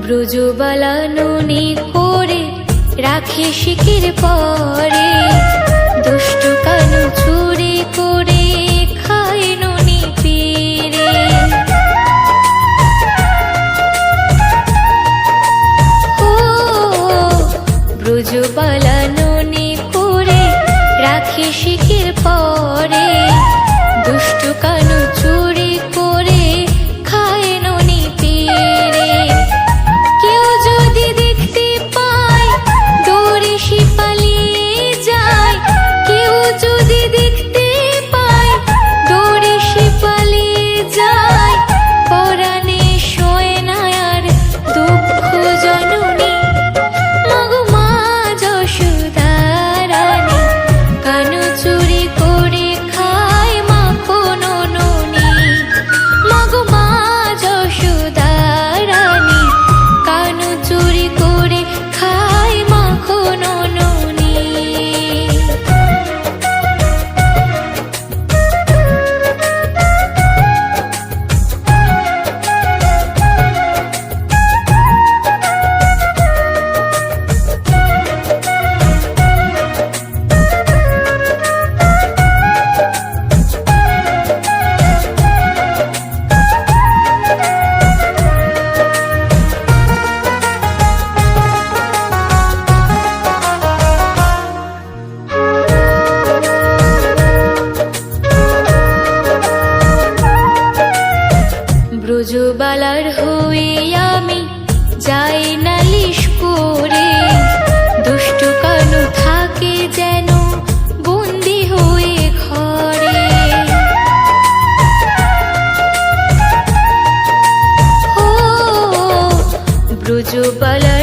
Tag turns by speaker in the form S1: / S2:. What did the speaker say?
S1: ব্রজবালা ননি করে রাখে শিকির পরে, দুষ্টু কানু চুরি করে খায় ননি পেরে। ও ব্রজবালা ননি করে রাখে শিকির পরে, দুষ্টু কানু চুরি করে খায় ননি পেরে। কেউ যদি দেখতে পায় দৌড়ে সে পালিয়ে যায়, কেউ যদি দেখতে পায় দৌড়ে সে পালিয়ে যায়। পরাণে শোয় না আর দুঃখ জননী, মাগো মা যশোদা রানী, কানু চুরি করে খায় মাখন ননি। মাগো মা যশোদা রানী, কানু চুরি করে খায় মাখন ননি। ব্রজবালার হয়ে আমি যাই নালিশ করে, দুষ্টু কানু থাকে যেন বন্দি হয়ে ঘরে। ও ব্রজবালা